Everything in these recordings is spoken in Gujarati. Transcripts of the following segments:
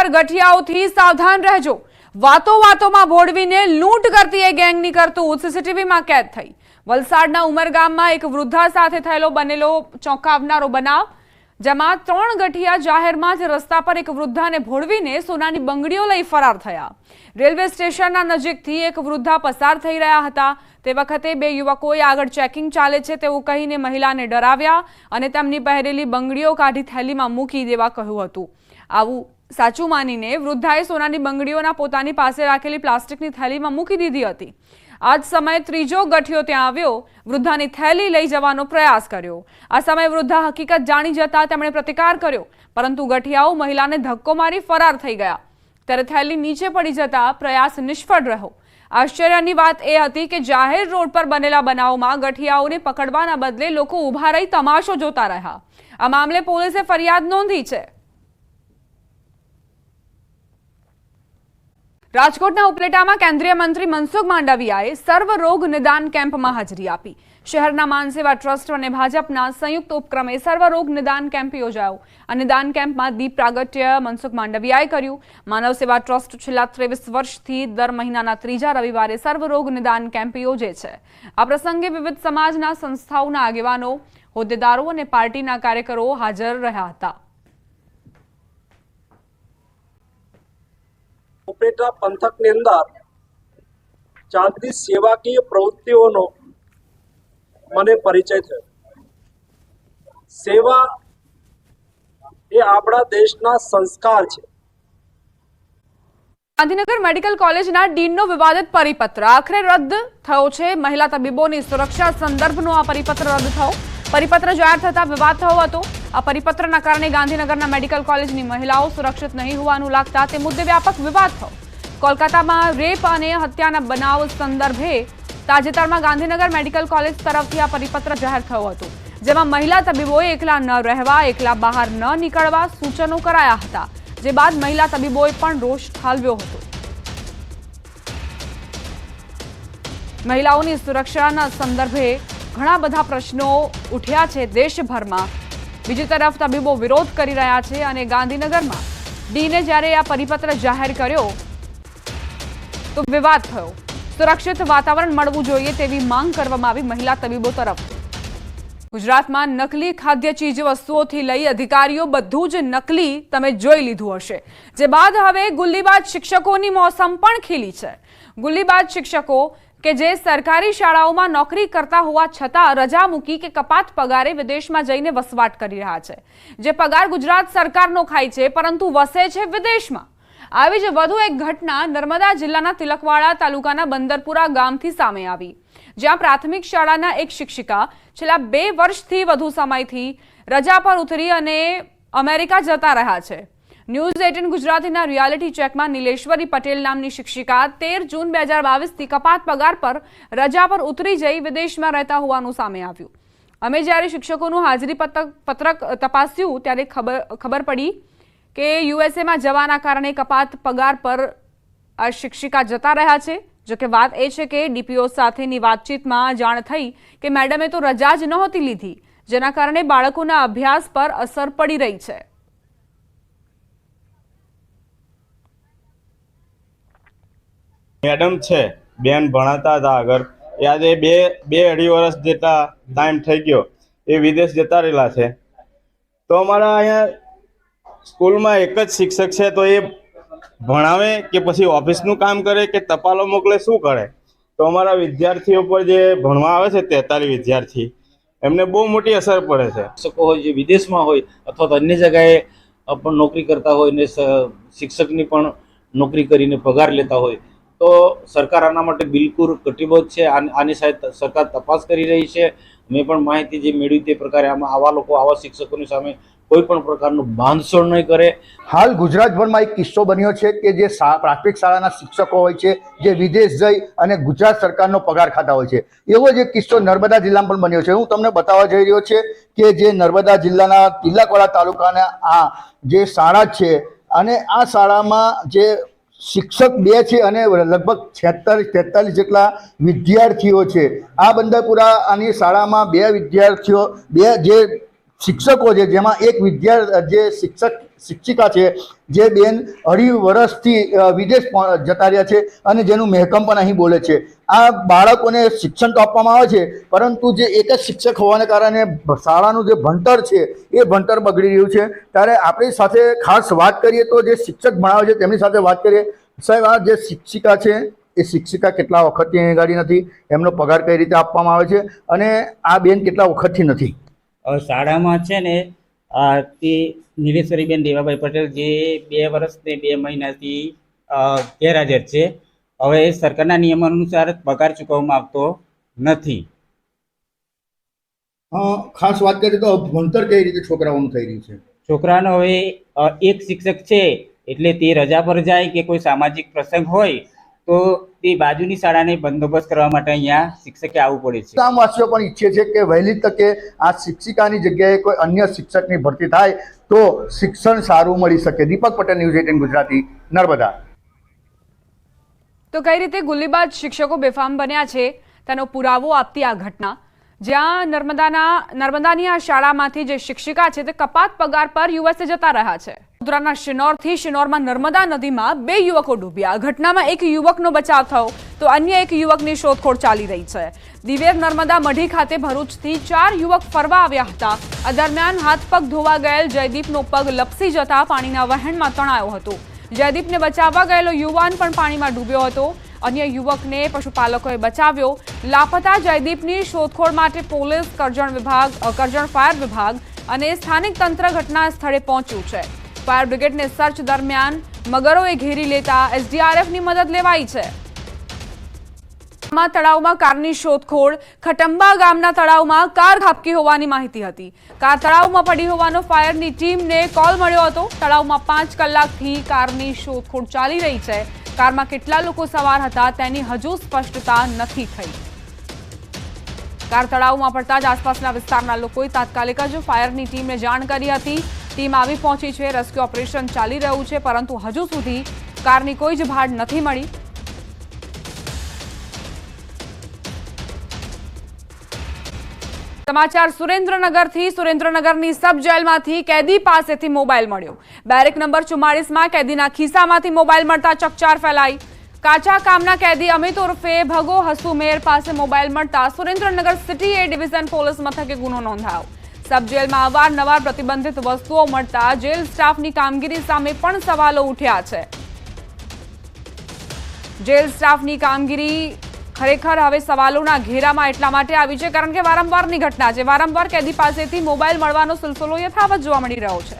પર ગઠિયાઓથી સાવધાન રહેજો। વાતો વાતોમાં ભોળવીને લૂંટ કરતી એ ગેંગની કરતૂત સીસીટીવીમાં કેદ થઈ। વલસાડના ઉમરગામમાં એક વૃદ્ધા સાથે બનેલો ચોંકાવનારો બનાવ, જેમાં 3 ગઠિયા જાહેરમાં જ રસ્તા પર એક વૃદ્ધાને ભોળવીને સોનાની બંગડીઓ લઈ ફરાર થયા। રેલવે સ્ટેશનના નજીકથી એક વૃદ્ધા પસાર થઈ રહ્યા હતા તે વખતે 2 યુવકોએ આગળ ચેકિંગ ચાલે છે તેવું કહીને મહિલાને ડરાવ્યા અને તેમની પહેરેલી બંગડીઓ કાઢી થેલીમાં મૂકી દેવા કહ્યું હતું। આવું સાચું માનીને વૃદ્ધાએ સોનાની બંગડીઓના પોતાની પાસે રાખેલી પ્લાસ્ટિકની થેલીમાં મૂકી દીધી હતી। આ જ સમયે ત્રીજો ગઠિયો ત્યાં આવ્યો, વૃદ્ધાની થેલી લઈ જવાનો પ્રયાસ કર્યો। આ સમયે વૃદ્ધા હકીકત જાણી જતા તેમણે પ્રતિકાર કર્યો, પરંતુ ગઠિયાઓ મહિલાને ધક્કો મારી ફરાર થઈ ગયા। ત્યારે થેલી નીચે પડી જતા પ્રયાસ નિષ્ફળ રહ્યો। આશ્ચર્યની વાત એ હતી કે જાહેર રોડ પર બનેલા બનાવમાં ગઠિયાઓને પકડવાના બદલે લોકો ઊભા રહી તમાશો જોતા રહ્યા। આ મામલે પોલીસે ફરિયાદ નોંધી છે। રાજકોટના ઉપલેટામાં કેન્દ્રીય મંત્રી મનસુખ માંડવિયાએ સર્વરોગ નિદાન કેમ્પમાં હાજરી આપી। શહેરના માનસેવા ટ્રસ્ટ અને ભાજપના સંયુક્ત ઉપક્રમે સર્વરોગ નિદાન કેમ્પ યોજાયો। આ નિદાન કેમ્પમાં દીપ પ્રાગટ્ય મનસુખ માંડવિયાએ કર્યું। માનવ સેવા ટ્રસ્ટ છેલ્લા 23 વર્ષથી દર મહિનાના 3જા રવિવારે સર્વરોગ નિદાન કેમ્પ યોજે છે। આ પ્રસંગે વિવિધ સમાજના સંસ્થાઓના આગેવાનો, હોદ્દેદારો અને પાર્ટીના કાર્યકરો હાજર રહ્યા હતા। ઉપલેટા પંથકની અંદર ચાલતી સેવાકીય પ્રવૃત્તિઓનો મને પરિચય થયો। સેવા એ આપણા દેશના સંસ્કાર છે। ગાંધીનગર મેડિકલ કોલેજના ડીનનો વિવાદિત પરિપત્ર આખરે રદ થયો છે। મહિલા તબીબોની સુરક્ષા સંદર્ભનો આ પરિપત્ર રદ થયો। પરિપત્ર જાહેર થતા વિવાદ થયો હતો। આ પરિપત્રના કારણે ગાંધીનગરના મેડિકલ કોલેજની મહિલાઓ સુરક્ષિત નહીં હોવાનું લાગતા તે મુદ્દે વ્યાપક વિવાદ થયો। કોલકાતામાં રેપ અને હત્યાના બનાવ સંદર્ભે તાજેતરમાં ગાંધીનગર મેડિકલ કોલેજ તરફથી આ પરિપત્ર જાહેર થયો હતો, જેમાં મહિલા તબીબોએ એકલા ન રહેવા, એકલા બહાર ન નીકળવા સૂચનો કરાયા હતા, જે બાદ મહિલા તબીબોએ પણ રોષ ઠાલવ્યો હતો। મહિલાઓની સુરક્ષાના સંદર્ભે ઘણા બધા પ્રશ્નો ઉઠ્યા છે દેશભરમાં। બીજી તરફ તબીબો વિરોધ કરી રહ્યા છે અને ગાંધીનગરમાં ડીને જ્યારે આ પરિપત્ર જાહેર કર્યો તો વિવાદ થયો। સુરક્ષિત વાતાવરણ મળવું જોઈએ તેવી માંગ કરવામાં આવી મહિલા તબીબો તરફથી। ગુજરાતમાં નકલી ખાદ્ય ચીજ વસ્તુઓથી લઈ અધિકારીઓ બધું જ નકલી તમે જોઈ લીધું હશે, જે બાદ હવે ગુલ્લીબાજ શિક્ષકોની મોસમ પણ ખીલી છે। ગુલ્લીબાજ શિક્ષકો કે જે સરકારી શાળાઓમાં નોકરી કરતા હોવા છતાં રજા મૂકી કે કપાત પગારે વિદેશમાં જઈને વસવાટ કરી રહ્યા છે, જે પગાર ગુજરાત સરકારનો ખાય છે પરંતુ વસે છે વિદેશમાં। આવી જ વધુ એક ઘટના નર્મદા જિલ્લાના તિલકવાડા તાલુકાના બંદરપુરા ગામથી સામે આવી, જ્યાં પ્રાથમિક શાળાના એક શિક્ષિકા છેલ્લા 2 વર્ષથી વધુ સમયથી રજા પર ઉતરી અને અમેરિકા જતા રહ્યા છે। ન્યૂઝ 18 ગુજરાતીના રિયાલિટી ચેકમાં નીલેશ્વરી પટેલ નામની શિક્ષિકા 13 જૂન 2022થી કપાત પગાર પર રજા પર ઉતરી જઈ વિદેશમાં રહેતા હોવાનું સામે આવ્યું। અમે જ્યારે શિક્ષકોનું હાજરી પત્રક તપાસ્યું ત્યારે ખબર પડી કે યુએસએમાં જવાના કારણે કપાત પગાર પર આ શિક્ષિકા જતા રહ્યા છે। જોકે વાત એ છે કે ડીપીઓ સાથેની વાતચીતમાં જાણ થઈ કે મેડમે તો રજા જ નહોતી લીધી, જેના કારણે બાળકોના અભ્યાસ પર અસર પડી રહી છે। મેડમ છે, બેન ભણાતા હતા આગળ, યાદ એ 2-2.5 વર્ષ જેટલા ટાઈમ થઈ ગયો એ વિદેશ જતા રહેલા છે। તો અમારા અહીંયા સ્કૂલમાં એક જ શિક્ષક છે, તો એ ભણાવે કે પછી ઓફિસનું કામ કરે કે ટપાલો મોકલે, શું કરે? તો અમારા વિદ્યાર્થીઓ પર જે ભણવા આવે છે 43 વિદ્યાર્થી, એમને બહુ મોટી અસર પડે છે। શિક્ષકો હોય જે વિદેશમાં હોય અથવા તો અન્ય જગ્યાએ પણ નોકરી કરતા હોય ને શિક્ષકની પણ નોકરી કરીને પગાર લેતા હોય, તો સરકાર આના માટે બિલકુલ કટિબદ્ધ છે। આની સાથે સરકાર તપાસ કરી રહી છે। મેં પણ માહિતી જે મેળવી તે પ્રકારે આવા લોકો આવા શિક્ષકોની સામે કોઈ પણ પ્રકારનું બાંધછોડ નહીં કરે। હાલ ગુજરાતભરમાં એક કિસ્સો બન્યો છે કે જે પ્રાથમિક શાળાના શિક્ષકો હોય છે જે વિદેશ જઈ અને ગુજરાત સરકારનો પગાર ખાતા હોય છે, એવો જ એક કિસ્સો નર્મદા જિલ્લામાં પણ બન્યો છે। હું તમને બતાવવા જઈ રહ્યો છે કે જે નર્મદા જિલ્લાના તિલકવાડા તાલુકાના આ જે શાળા છે અને આ શાળામાં જે શિક્ષક 2 છે અને લગભગ 46-43 જેટલા વિદ્યાર્થીઓ છે। આ બંદરપુરા આની શાળામાં 2 વિદ્યાર્થીઓ જે શિક્ષકો છે, જેમાં એક જે શિક્ષિકા છે જે બેન 2.5 વર્ષથી વિદેશ જતા રહ્યા છે અને જેનું મહેકમ પણ અહીં બોલે છે. આ બાળકોને શિક્ષણ તો આપવામાં આવે છે, પરંતુ જે એક જ શિક્ષક હોવાને કારણે શાળાનું જે ભણતર છે એ ભણતર બગડી રહ્યું છે. ત્યારે આપણી સાથે ખાસ વાત કરીએ તો જે શિક્ષક ભણાવે છે તેમની સાથે વાત કરીએ. સાહેબ, આ જે શિક્ષિકા છે એ શિક્ષિકા કેટલા વખતથી અહીં ગાડી નથી, એમનો પગાર કઈ રીતે આપવામાં આવે છે અને આ બેન કેટલા વખતથી નથી? શાળામાં છે ને તે નિલેશ્વરીબેન દેવાભાઈ પટેલ જે 2 વર્ષ ને 2 મહિનાથી ગેરહાજર છે. હવે સરકારના નિયમ અનુસાર પગાર ચૂકવવામાં આવતો નથી. ખાસ વાત કરીએ તો ભણતર કઈ રીતે છોકરાઓનું થઈ રહ્યું છે? છોકરાનો હવે એક શિક્ષક છે એટલે તે રજા પર જાય કે કોઈ સામાજિક પ્રસંગ હોય તો તે બાજુની શાળાને બંદોબસ્ત કરવા માટે અહીંયા શિક્ષકે આવવું પડે છે. ગામવાસીઓ પણ ઈચ્છે છે કે વહેલી તકે આ શિક્ષિકાની જગ્યાએ કોઈ અન્ય શિક્ષકની ભરતી થાય તો શિક્ષણ સારું મળી શકે. દીપક પટેલ, ન્યૂઝ 18 ગુજરાતી, નર્મદા. તો કઈ રીતે ગુલીબાજ શિક્ષકો બેફામ બન્યા છે તેનો પુરાવો આપતી આ ઘટના, જ્યાં નર્મદાની આ શાળામાંથી જે શિક્ષિકા છે તે કપાત પગાર પર યુએસએ જતા રહ્યા છે. વડોદરાના શિનોરથી શિનોરમાં નર્મદા નદીમાં 2 યુવકો ડૂબ્યા. ઘટનામાં એક યુવકનો બચાવ થયો તો અન્ય એક યુવકની શોધખોળ ચાલી રહી છે. દિવેર નર્મદા મઢી ખાતે ભરૂચથી 4 યુવક ફરવા આવ્યા હતા. આ દરમિયાન હાથ પગ ધોવા ગયેલ જયદીપનો પગ લપસી જતા પાણીના વહેણમાં તણાયો હતો. જયદીપને બચાવવા ગયેલો યુવાન પણ પાણીમાં ડૂબ્યો હતો. અન્ય યુવકને પશુપાલકોએ બચાવ્યો. લાપતા જયદીપની શોધખોળ માટે પોલીસ, કરજણ ફાયર વિભાગ અને સ્થાનિક તંત્ર ઘટના સ્થળે પહોંચ્યું છે. ફાયર બ્રિગેડને સર્ચ દરમિયાન મગરોએ ઘેરી લેતા એસડીઆરએફની મદદ લેવાઈ છે. તળાવમાં કારની શોધખોળ. ખટંબા ગામના તળાવમાં કાર ખાબકી હોવાની માહિતી હતી. કાર તળાવમાં પડી હોવાનો ફાયરની ટીમને કોલ મળ્યો હતો. તળાવમાં 5 કલાકથી કારની શોધખોળ ચાલી રહી છે. કારમાં કેટલા લોકો સવાર હતા તેની હજુ સ્પષ્ટતા નથી થઈ. કાર તળાવમાં પડતા જ આસપાસના વિસ્તારના લોકોએ તાત્કાલિક જ ફાયરની ટીમને જાણ કરી હતી. ટીમ આવી પહોંચી છે. રેસ્ક્યુ ઓપરેશન ચાલી રહ્યું છે, પરંતુ હજુ સુધી કારની કોઈ જ ભાડ નથી મળી. સમાચાર સુરેન્દ્રનગરથી. સુરેન્દ્રનગરની સબ જેલમાંથી કેદી પાસેથી મોબાઈલ મળ્યો. બેરેક નંબર 44માં કેદીના ખિસ્સામાંથી મોબાઈલ મળતા ચકચાર ફેલાઈ. કાચા કામના કેદી અમિત ઉર્ફે ભગો હસુમેર પાસે મોબાઈલ મળતા સુરેન્દ્રનગર સિટી એ ડિવિઝન પોલીસ મથકે ગુનો નોંધાયો. સબ જેલમાં અવારનવાર પ્રતિબંધિત વસ્તુઓ મળતા જેલ સ્ટાફની કામગીરી સામે પણ સવાલો ઉઠ્યા છે. જેલ સ્ટાફની કામગીરી ખરેખર હવે સવાલોના ઘેરામાં એટલા માટે આવી છે કારણ કે વારંવારની ઘટના છે. વારંવાર કેદી પાસેથી મોબાઈલ મળવાનો સિલસિલો યથાવત જોવા મળી રહ્યો છે.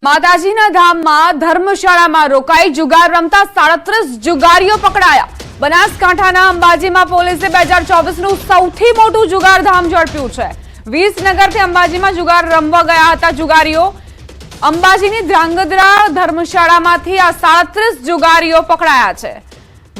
માતાજીના ધામમાં ધર્મશાળામાં રોકાઈ જુગાર રમતા 37 જુગારીઓ પકડાયા. બનાસકાંઠાના અંબાજીમાં પોલીસે 2024નું સૌથી મોટું જુગારધામ ઝડપ્યું છે. વિસનગરથી અંબાજીમાં જુગાર રમવા ગયા હતા જુગારીઓ. અંબાજીની ધ્રાંગધ્રા ધર્મશાળામાંથી આ 37 જુગારીઓ પકડાયા છે,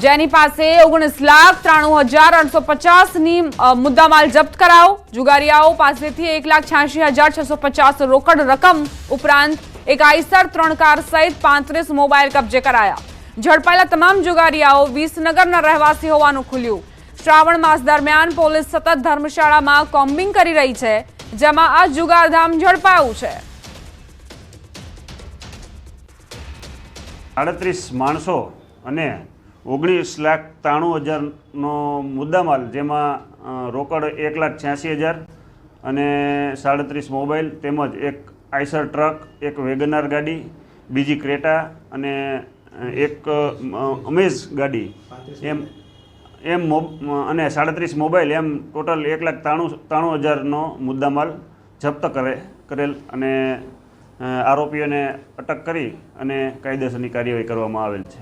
જેની પાસે 19,93,850ની મુદ્દામાલ જપ્ત કરાયો. જુગારીયાઓ પાસેથી 1,86,650 રોકડ રકમ ઉપરાંત એક આઈસર 3 કાર સહિત 35 મોબાઈલ કબજે કરાયા. ઝડપાયેલા તમામ જુગારીયાઓ વિસનગરના રહેવાસી હોવાનું ખુલ્યું. શ્રાવણ માસ દરમિયાન પોલીસ સતત ધર્મશાળામાં કોમ્બિંગ કરી રહી છે, જેમાં આ જુગારધામ ઝડપાયું છે. 38 માણસો અને 19,93,000નો મુદ્દામાલ, જેમાં રોકડ 1,86,000 અને 37 મોબાઈલ તેમજ એક આઈસર ટ્રક, એક વેગનાર ગાડી, બીજી ક્રેટા અને એક અમેઝ ગાડી એમ અને 37 મોબાઈલ એમ ટોટલ 1,93,000નો મુદ્દામાલ જપ્ત કરેલ અને આરોપીઓને અટક કરી અને કાયદેસરની કાર્યવાહી કરવામાં આવેલ છે.